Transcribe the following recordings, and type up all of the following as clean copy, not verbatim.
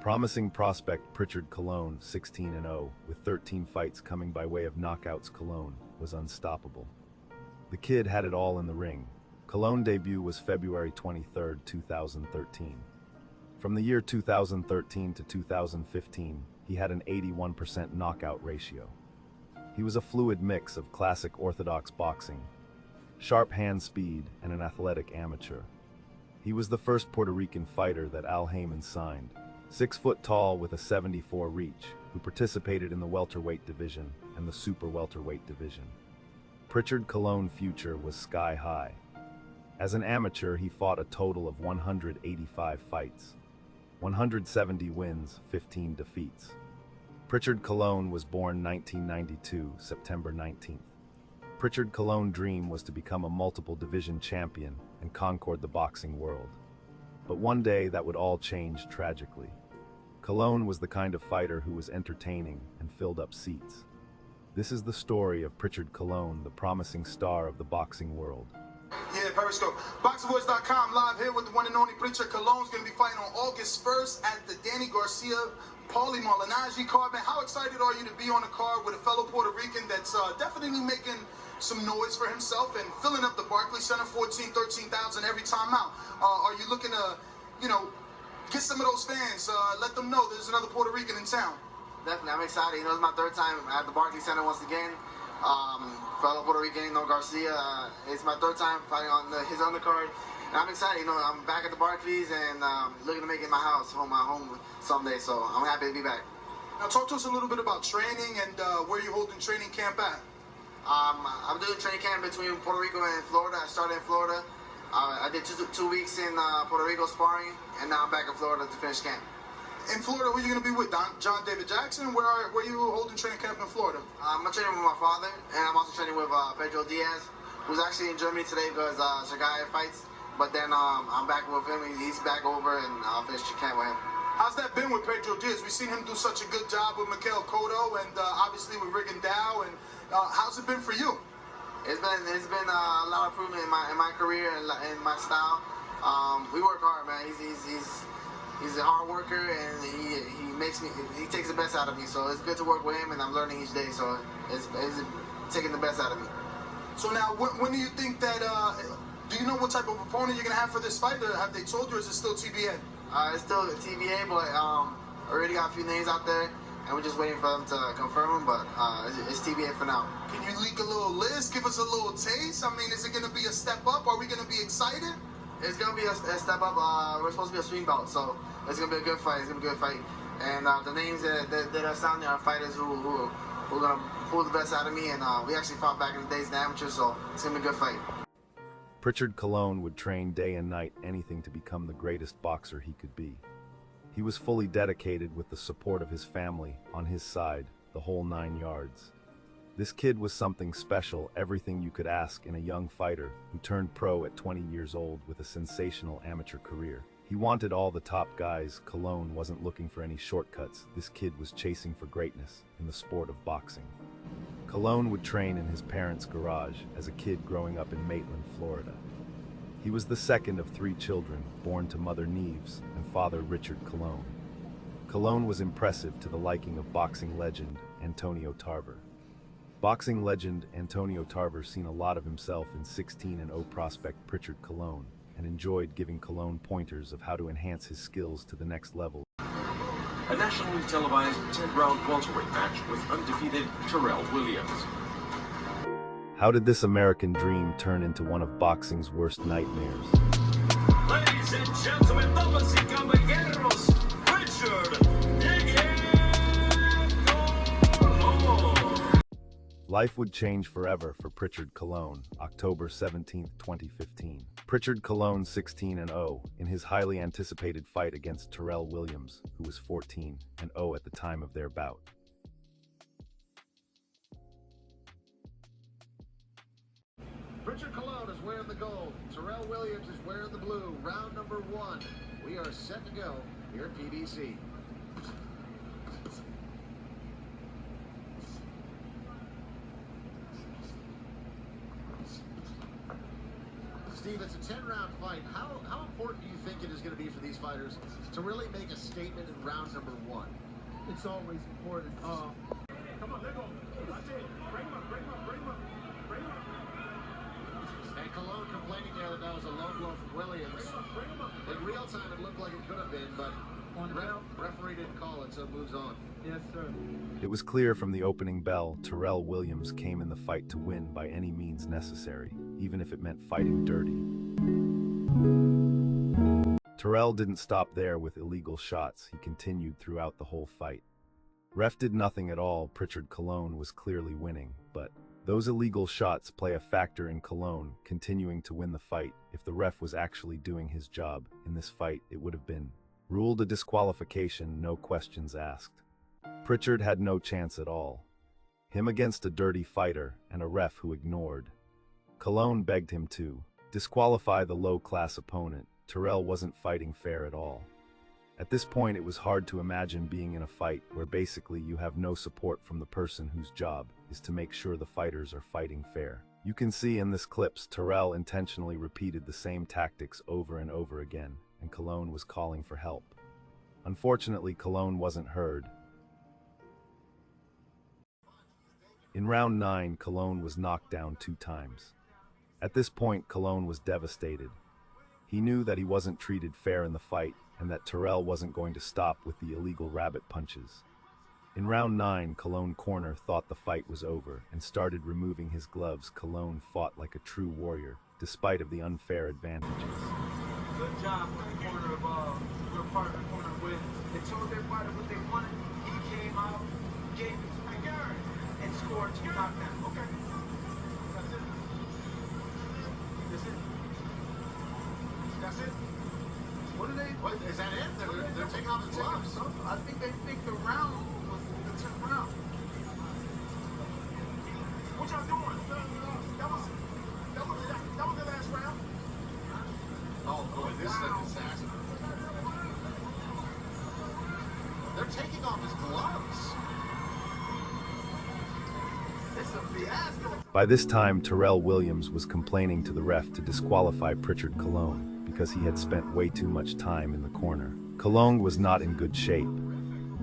Promising prospect Prichard Colon, 16-0, with 13 fights coming by way of knockouts. Colon was unstoppable. The kid had it all in the ring. Colon's debut was February 23, 2013. From the year 2013 to 2015, he had an 81% knockout ratio. He was a fluid mix of classic orthodox boxing, sharp hand speed, and an athletic amateur. He was the first Puerto Rican fighter that Al Haymon signed, 6 foot tall with a 74 reach, who participated in the welterweight division and the super welterweight division. Prichard Colon's future was sky high. As an amateur, he fought a total of 185 fights, 170 wins, 15 defeats. Prichard Colon was born 1992, September 19th. Prichard Colon's dream was to become a multiple division champion and conquer the boxing world. But one day that would all change tragically. Colon was the kind of fighter who was entertaining and filled up seats. This is the story of Prichard Colon, the promising star of the boxing world. Yeah, Periscope. BoxingVoice.com live here with the one and only Prichard Colon. Is going to be fighting on August 1st at the Danny Garcia Paulie Malignaggi card. Man, how excited are you to be on a card with a fellow Puerto Rican that's definitely making some noise for himself and filling up the Barclays Center, 13,000 every time out? Are you looking to, get some of those fans, let them know there's another Puerto Rican in town? Definitely, I'm excited. It's my 3rd time at the Barclays Center once again. Fellow Puerto Rican, Garcia. It's my 3rd time fighting on his undercard. And I'm excited. I'm back at the Barclays and looking to make it my home someday. So I'm happy to be back. Now talk to us a little bit about training and where you're holding training camp at. I'm doing training camp between Puerto Rico and Florida. I started in Florida. I did two weeks in Puerto Rico sparring, and now I'm back in Florida to finish camp. In Florida, who are you going to be with? John David Jackson? Where are you holding training camp in Florida? I'm training with my father, and I'm also training with Pedro Diaz, who's actually in Germany today because Sergei fights. But then I'm back with him. He's back over, and I'll finish camp with him. How's that been with Pedro Diaz? We've seen him do such a good job with Miguel Cotto and obviously with Rigon Dow. And how's it been for you? It's been a lot of improvement in my career and in my style. We work hard, man. He's a hard worker, and he takes the best out of me. So it's good to work with him, and I'm learning each day. So it's taking the best out of me. So now, when do you think that? Do you know what type of opponent you're gonna have for this fight? Or have they told you, or is it still TBA? It's still TBA, but I already got a few names out there, and we're just waiting for them to confirm them. But it's TBA for now. Can you leak a little list? Give us a little taste. I mean, is it gonna be a step up? Are we gonna be excited? It's gonna be a step up. We're supposed to be a swing belt, so it's gonna be a good fight. It's gonna be a good fight. And the names that are sounding are fighters who are gonna pull the best out of me. And we actually fought back in the days in the amateur, so it's gonna be a good fight. Prichard Colon would train day and night, anything to become the greatest boxer he could be. He was fully dedicated with the support of his family, on his side, the whole 9 yards. This kid was something special, everything you could ask in a young fighter who turned pro at 20 years old with a sensational amateur career. He wanted all the top guys. Colon wasn't looking for any shortcuts. This kid was chasing for greatness in the sport of boxing. Colon would train in his parents' garage as a kid growing up in Maitland, Florida. He was the second of 3 children, born to Mother Neves and Father Richard Colon. Colon was impressive to the liking of boxing legend Antonio Tarver. Boxing legend Antonio Tarver seen a lot of himself in 16-0 prospect Prichard Colon and enjoyed giving Colon pointers of how to enhance his skills to the next level. A nationally televised 10-round welterweight match with undefeated Terrell Williams. How did this American dream turn into one of boxing's worst nightmares? Ladies and gentlemen, damas y caballeros, Prichard Colon. Life would change forever for Prichard Colon, October 17, 2015. Prichard Colon 16-0 in his highly anticipated fight against Terrell Williams, who was 14-0 at the time of their bout. Prichard Colon is wearing the gold. Terrell Williams is wearing the blue. Round number 1. We are set to go here at PBC. Steve, it's a 10-round fight. How important do you think it is going to be for these fighters to really make a statement in round number 1? It's always important. Come on, let go. That's it. Bring him up, bring him up, bring him up. Bring him up. And Colon complaining there that was a low blow from Williams. Bring him up. In real time, it looked like it could have been, but referee didn't call it, so it moves on. Yes, sir. It was clear from the opening bell, Terrell Williams came in the fight to win by any means necessary, even if it meant fighting dirty. Terrell didn't stop there with illegal shots. He continued throughout the whole fight. Ref did nothing at all. Prichard Colon was clearly winning, but those illegal shots play a factor in Colon continuing to win the fight. If the ref was actually doing his job in this fight, it would have been ruled a disqualification, no questions asked. Prichard had no chance at all. Him against a dirty fighter and a ref who ignored. Colon begged him to disqualify the low-class opponent. Terrell wasn't fighting fair at all. At this point, it was hard to imagine being in a fight where basically you have no support from the person whose job is to make sure the fighters are fighting fair. You can see in this clips, Terrell intentionally repeated the same tactics over and over again, and Colon was calling for help. Unfortunately, Colon wasn't heard. In round 9, Colon was knocked down 2 times. At this point, Colon was devastated. He knew that he wasn't treated fair in the fight, and that Terrell wasn't going to stop with the illegal rabbit punches. In round 9, Colon corner thought the fight was over and started removing his gloves. Colon fought like a true warrior, despite of the unfair advantages. Good job with the corner of your partner corner with. They told their fighter what they wanted. He came out, gave it to McGarrett, and scored 2 knockdowns. Okay. That's it. That's it. That's it. What are they? What, is that it? They're taking off the gloves. I think they think the round was the 10th round. What y'all doing? That was the last round. Oh boy, this is a disaster. They're taking off his gloves. It's a fiasco. By this time, Terrell Williams was complaining to the ref to disqualify Prichard Colon because he had spent way too much time in the corner. Colon was not in good shape.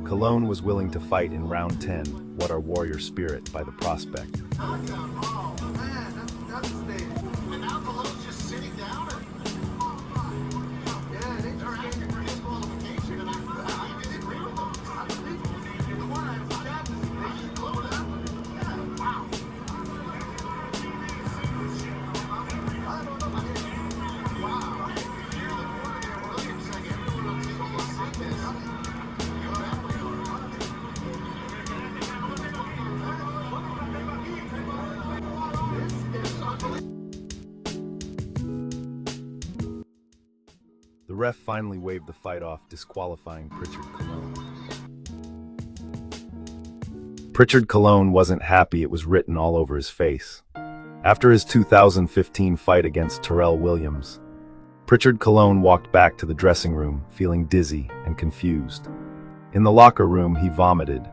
Colon was willing to fight in round 10. What our warrior spirit by the prospect. Oh man, that's devastating. And now Colon's just sitting down. Yeah, They're asking for disqualification, and I didn't agree with them. I believe it. In the corner, I was stabbed. They just blew it up. Yeah, wow. I don't know. Wow. Here in the corner there, Williams like everyone will take a look at this. You exactly are. This is unbelievable. The ref finally waved the fight off, disqualifying Prichard Colon. Prichard Colon wasn't happy. It was written all over his face. After his 2015 fight against Terrell Williams, Prichard Colon walked back to the dressing room, feeling dizzy and confused. In the locker room, he vomited,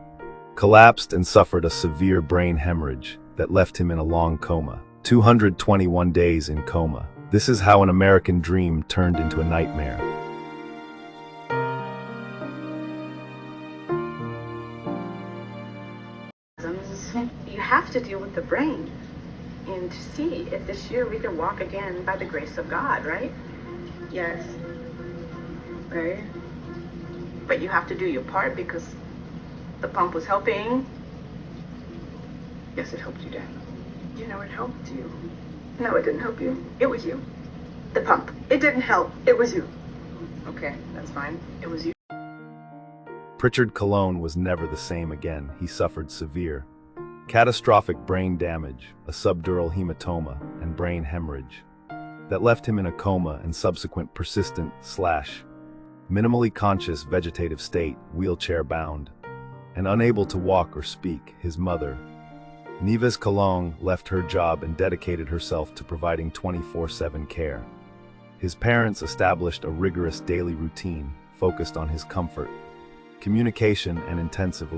collapsed, and suffered a severe brain hemorrhage that left him in a long coma. 221 days in coma. This is how an American dream turned into a nightmare. You have to deal with the brain and to see if this year we can walk again by the grace of God, right? Yes. Right. But you have to do your part because the pump was helping. Yes, it helped you, Dad. You know it helped you. No, it didn't help you. It was you. The pump. It didn't help. It was you. Okay, that's fine. It was you. Prichard Colon was never the same again. He suffered severe, catastrophic brain damage, a subdural hematoma, and brain hemorrhage that left him in a coma and subsequent persistent / minimally conscious vegetative state, wheelchair-bound, and unable to walk or speak. His mother, Nieves Colon, left her job and dedicated herself to providing 24/7 care. His parents established a rigorous daily routine focused on his comfort, communication, and intensive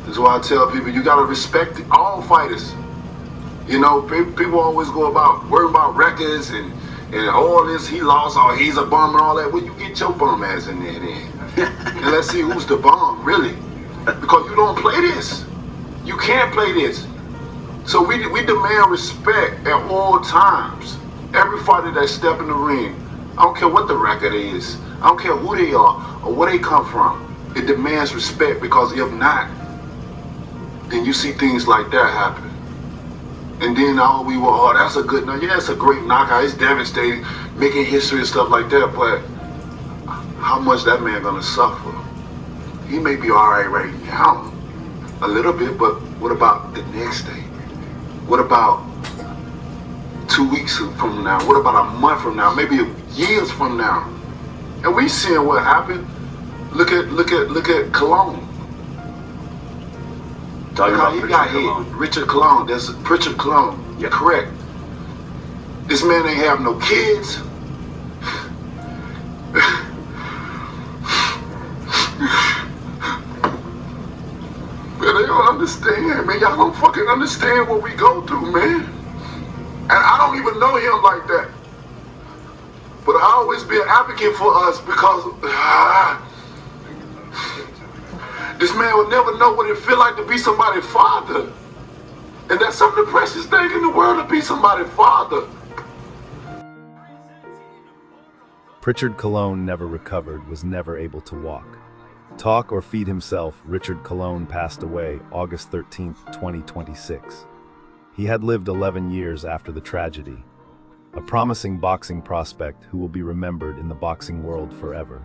The That's why I tell people, you gotta respect all fighters. You know, people always go about worrying about records and all this, he lost, or he's a bum and all that. Well, you get your bum ass in there then. And let's see who's the bum, really. Because you don't play this. You can't play this. So we demand respect at all times. Every fighter that step in the ring, I don't care what the record is. I don't care who they are or where they come from. It demands respect, because if not, then you see things like that happen. And then that's a good knockout. Yeah, it's a great knockout. It's devastating, making history and stuff like that. But how much that man gonna suffer? He may be all right now, a little bit, but what about the next day? What about 2 weeks from now? What about a month from now? Maybe years from now? And we seeing what happened. Look at Colon. Look how he got hit. Prichard Colon. That's Prichard Colon. You're correct. This man ain't have no kids. Man, they don't understand, man. Y'all don't fucking understand what we go through, man. And I don't even know him like that. But I always be an advocate for us, because this man would never know what it feel like to be somebody's father. And that's some of the precious thing in the world, to be somebody's father. Prichard Colon never recovered, was never able to walk, talk, or feed himself. Prichard Colon passed away August 13, 2026. He had lived 11 years after the tragedy, a promising boxing prospect who will be remembered in the boxing world forever.